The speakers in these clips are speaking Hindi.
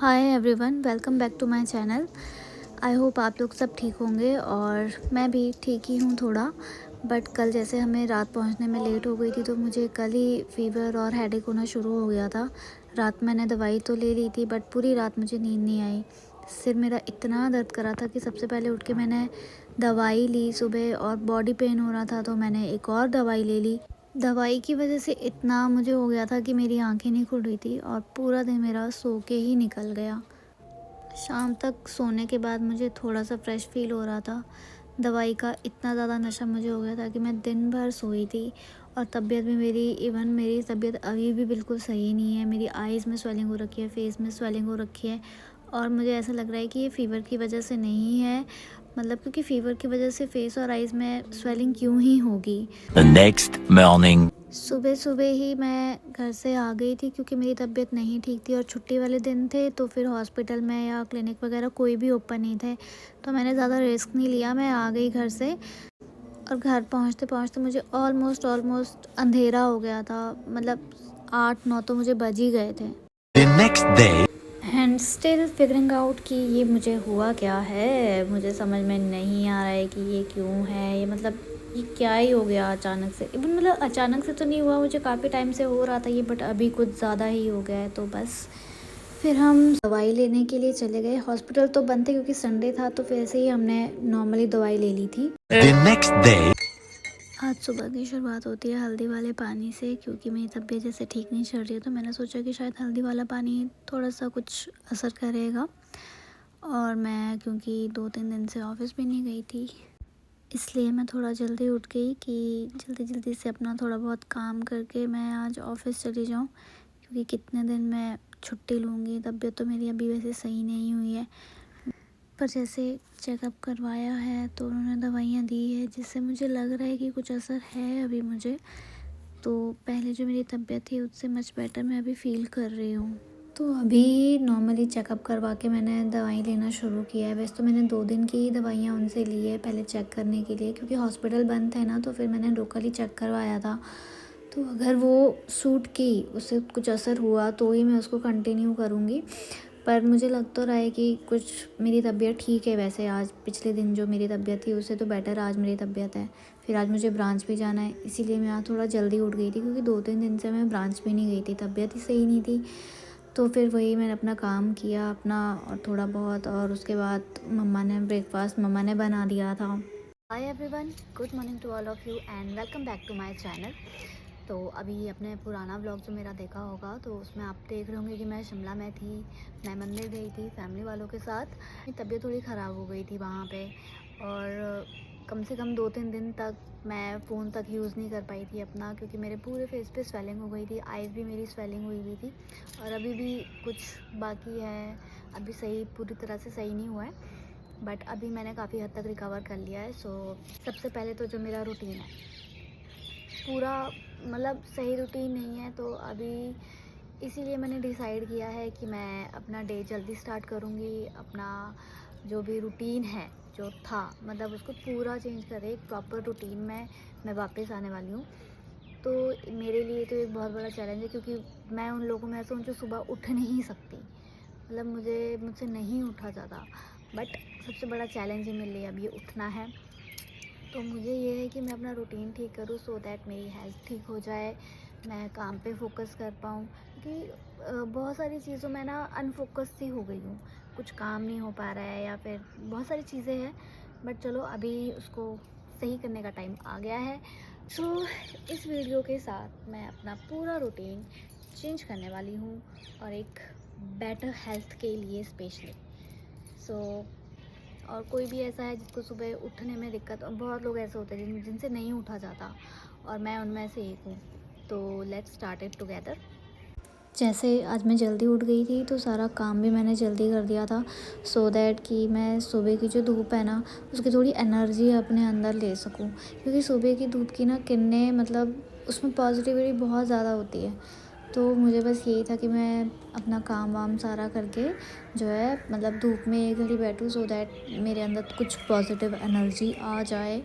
Hi everyone, welcome back to my channel. I hope आप लोग सब ठीक होंगे और मैं भी ठीक ही हूँ थोड़ा। बट कल जैसे हमें रात पहुँचने में लेट हो गई थी तो मुझे कल ही फ़ीवर और हेडेक होना शुरू हो गया था। रात मैंने दवाई तो ले ली थी बट पूरी रात मुझे नींद नहीं आई। सिर मेरा इतना दर्द कर रहा था कि सबसे पहले उठ के मैंने दवाई ली सुबह, और बॉडी पेन हो रहा था तो मैंने एक और दवाई ले ली। दवाई की वजह से इतना मुझे हो गया था कि मेरी आंखें नहीं खुल रही थी और पूरा दिन मेरा सो के ही निकल गया। शाम तक सोने के बाद मुझे थोड़ा सा फ्रेश फ़ील हो रहा था। दवाई का इतना ज़्यादा नशा मुझे हो गया था कि मैं दिन भर सोई थी। और तबीयत भी मेरी तबीयत अभी भी बिल्कुल सही नहीं है। मेरी आइज़ में स्वेलिंग हो रखी है, फेस में स्वेलिंग हो रखी है। और मुझे ऐसा लग रहा है कि ये फ़ीवर की वजह से नहीं है, मतलब क्योंकि फ़ीवर की वजह से फेस और आइज़ में स्वेलिंग क्यों ही होगी। The next morning. सुबह सुबह ही मैं घर से आ गई थी क्योंकि मेरी तबीयत नहीं ठीक थी और छुट्टी वाले दिन थे, तो फिर हॉस्पिटल में या क्लिनिक वगैरह कोई भी ओपन नहीं थे, तो मैंने ज़्यादा रिस्क नहीं लिया। मैं आ गई घर से और घर पहुंचते पहुंचते मुझे ऑलमोस्ट अंधेरा हो गया था। मतलब 8-9 तो मुझे बज ही गए थे। The next day. And still figuring out कि ये मुझे हुआ क्या है। मुझे समझ में नहीं आ रहा है कि ये क्यों है। ये मतलब ये क्या ही हो गया अचानक से। इवन मतलब अचानक से तो नहीं हुआ, मुझे काफ़ी टाइम से हो रहा था ये, बट अभी कुछ ज़्यादा ही हो गया है। तो बस फिर हम दवाई लेने के लिए चले गए। हॉस्पिटल तो बंद थे क्योंकि संडे था, तो फिर ऐसे ही हमने नॉर्मली दवाई ले ली थी। The next day. आज सुबह की शुरुआत होती है हल्दी वाले पानी से, क्योंकि मेरी तबीयत जैसे ठीक नहीं चल रही है तो मैंने सोचा कि शायद हल्दी वाला पानी थोड़ा सा कुछ असर करेगा। और मैं क्योंकि 2-3 दिन से ऑफ़िस भी नहीं गई थी, इसलिए मैं थोड़ा जल्दी उठ गई कि जल्दी जल्दी से अपना थोड़ा बहुत काम करके मैं आज ऑफ़िस चली जाऊँ, क्योंकि कितने दिन मैं छुट्टी लूँगी। तबीयत तो मेरी अभी वैसे सही नहीं हुई है, पर जैसे चेकअप करवाया है तो उन्होंने दवाइयाँ दी है जिससे मुझे लग रहा है कि कुछ असर है अभी मुझे। तो पहले जो मेरी तबीयत थी उससे मच बेटर मैं अभी फ़ील कर रही हूँ। तो अभी नॉर्मली चेकअप करवा के मैंने दवाई लेना शुरू किया है। वैसे तो मैंने 2 दिन की ही दवाइयाँ उनसे ली है पहले चेक करने के लिए, क्योंकि हॉस्पिटल बंद थे ना, तो फिर मैंने लोकली चेक करवाया था। तो अगर वो सूट की, उससे कुछ असर हुआ तो ही मैं उसको कंटिन्यू करूँगी। पर मुझे लग तो रहा है कि कुछ मेरी तबीयत ठीक है। वैसे आज पिछले दिन जो मेरी तबीयत थी उससे तो बेटर आज मेरी तबीयत है। फिर आज मुझे ब्रांच भी जाना है, इसीलिए मैं आज थोड़ा जल्दी उठ गई थी, क्योंकि 2-3 दिन से मैं ब्रांच भी नहीं गई थी, तबीयत ही सही नहीं थी। तो फिर वही मैंने अपना काम किया अपना और थोड़ा बहुत, और उसके बाद ब्रेकफास्ट मम्मा ने बना दिया था। Hi everyone, good morning to all of you and welcome back to my channel. तो अभी अपने पुराना ब्लॉग जो मेरा देखा होगा तो उसमें आप देख रहे होंगे कि मैं शिमला में थी। मैं मंदिर गई थी फैमिली वालों के साथ। मेरी तबीयत थोड़ी ख़राब हो गई थी वहाँ पे, और कम से कम 2-3 दिन तक मैं फ़ोन तक यूज़ नहीं कर पाई थी अपना, क्योंकि मेरे पूरे फेस पे स्वेलिंग हो गई थी। आइज़ भी मेरी स्वेलिंग हुई हुई थी और अभी भी कुछ बाकी है। अभी सही पूरी तरह से सही नहीं हुआ है, बट अभी मैंने काफ़ी हद तक रिकवर कर लिया है। सो सबसे पहले तो जो मेरा रूटीन है पूरा मतलब सही रूटीन नहीं है, तो अभी इसीलिए मैंने डिसाइड किया है कि मैं अपना डे जल्दी स्टार्ट करूँगी। अपना जो भी रूटीन है जो था, मतलब उसको पूरा चेंज कर एक प्रॉपर रूटीन में मैं वापस आने वाली हूँ। तो मेरे लिए तो एक बहुत बड़ा चैलेंज है, क्योंकि मैं उन लोगों में ऐसा हूँ जो सुबह उठ नहीं सकती। मतलब मुझसे नहीं उठा जाता, बट सबसे बड़ा चैलेंज ही मेरे लिए अब ये उठना है। तो मुझे ये है कि मैं अपना रूटीन ठीक करूँ सो दैट मेरी हेल्थ ठीक हो जाए, मैं काम पे फोकस कर पाऊँ। क्योंकि बहुत सारी चीज़ों में ना अनफोकस सी हो गई हूँ, कुछ काम नहीं हो पा रहा है या फिर बहुत सारी चीज़ें हैं, बट चलो अभी उसको सही करने का टाइम आ गया है। सो इस वीडियो के साथ मैं अपना पूरा रूटीन चेंज करने वाली हूँ, और एक बेटर हेल्थ के लिए स्पेशली। सो और कोई भी ऐसा है जिसको सुबह उठने में दिक्कत, और बहुत लोग ऐसे होते हैं जिनसे नहीं उठा जाता, और मैं उनमें से एक हूँ। तो लेट्स स्टार्ट इट टुगेदर। जैसे आज मैं जल्दी उठ गई थी तो सारा काम भी मैंने जल्दी कर दिया था, सो दैट कि मैं सुबह की जो धूप है ना उसकी थोड़ी एनर्जी अपने अंदर ले सकूं, क्योंकि सुबह की धूप की ना किरणें, मतलब उसमें पॉजिटिविटी बहुत ज़्यादा होती है। तो मुझे बस यही था कि मैं अपना काम वाम सारा करके जो है, मतलब धूप में एक घड़ी बैठूँ सो दैट मेरे अंदर कुछ पॉजिटिव एनर्जी आ जाए।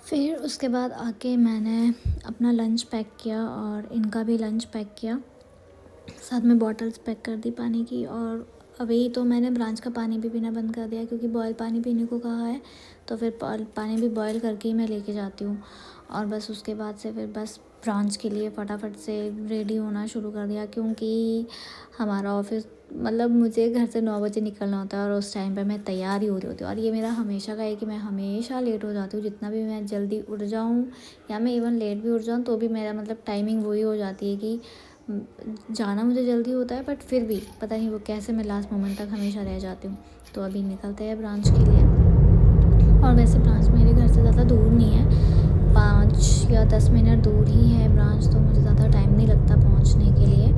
फिर उसके बाद आके मैंने अपना लंच पैक किया और इनका भी लंच पैक किया। साथ में बॉटल्स पैक कर दी पानी की। और अभी तो मैंने ब्रांच का पानी भी पीना बंद कर दिया क्योंकि बॉयल पानी पीने को कहा है, तो फिर पानी भी बॉयल करके ही मैं लेके जाती हूँ। और बस उसके बाद से फिर बस ब्रांच के लिए फटाफट से रेडी होना शुरू कर दिया, क्योंकि हमारा ऑफिस मतलब मुझे घर से 9 बजे निकलना होता है और उस टाइम पे मैं तैयार ही हो रही होती हूँ। और ये मेरा हमेशा का है कि मैं हमेशा लेट हो जाती हूँ, जितना भी मैं जल्दी उठ जाऊँ या मैं इवन लेट भी उठ जाऊँ तो भी मेरा मतलब टाइमिंग वही हो जाती है कि जाना मुझे जल्दी होता है, बट फिर भी पता नहीं वो कैसे मैं लास्ट मोमेंट तक हमेशा रह जाती हूँ। तो अभी निकलते हैं ब्रांच के लिए। और वैसे ब्रांच मेरे घर से ज़्यादा दूर नहीं है, 5 या 10 मिनट दूर ही है ब्रांच, तो मुझे ज़्यादा टाइम नहीं लगता पहुँचने के लिए।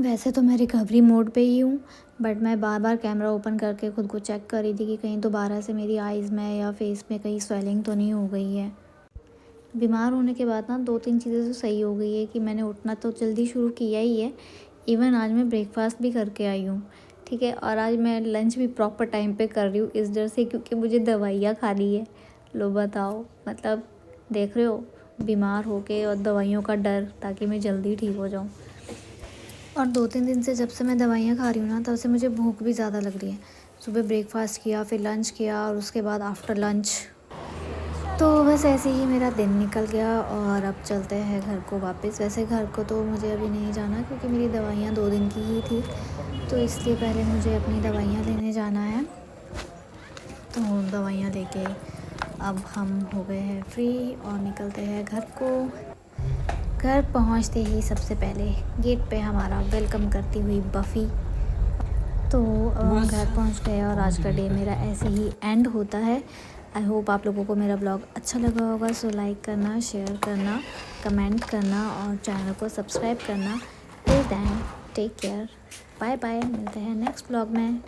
वैसे तो मैं रिकवरी मोड पे ही हूँ, बट मैं बार बार कैमरा ओपन करके ख़ुद को चेक कर रही थी कि कहीं दोबारा से मेरी आइज़ में या फेस में कहीं स्वेलिंग तो नहीं हो गई है। बीमार होने के बाद ना 2-3 चीज़ें तो सही हो गई है कि मैंने उठना तो जल्दी शुरू किया ही है। इवन आज मैं ब्रेकफास्ट भी करके आई हूँ, ठीक है। और आज मैं लंच भी प्रॉपर टाइम पे कर रही हूँ इस डर से क्योंकि मुझे दवाइयाँ खानी है। लो बताओ, मतलब देख रहे हो, बीमार होके और दवाइयों का डर, ताकि मैं जल्दी ठीक हो जाऊँ। और 2-3 दिन से जब से मैं दवाइयाँ खा रही हूँ ना, तब से मुझे भूख भी ज़्यादा लग रही है। सुबह ब्रेकफास्ट किया, फिर लंच किया और उसके बाद आफ्टर लंच तो बस ऐसे ही मेरा दिन निकल गया। और अब चलते हैं घर को वापस। वैसे घर को तो मुझे अभी नहीं जाना क्योंकि मेरी दवाइयाँ 2 दिन की ही थी, तो इसलिए पहले मुझे अपनी दवाइयाँ लेने जाना है। तो दवाइयाँ लेके अब हम हो गए हैं फ्री और निकलते हैं घर को। घर पहुँचते ही सबसे पहले गेट पे हमारा वेलकम करती हुई बफ़ी। तो घर पहुँच गए और आज का डे मेरा ऐसे ही एंड होता है। आई होप आप लोगों को मेरा ब्लॉग अच्छा लगा होगा। सो लाइक करना, शेयर करना, कमेंट करना और चैनल को सब्सक्राइब करना। Till then take care, bye bye. मिलते हैं नेक्स्ट ब्लॉग में।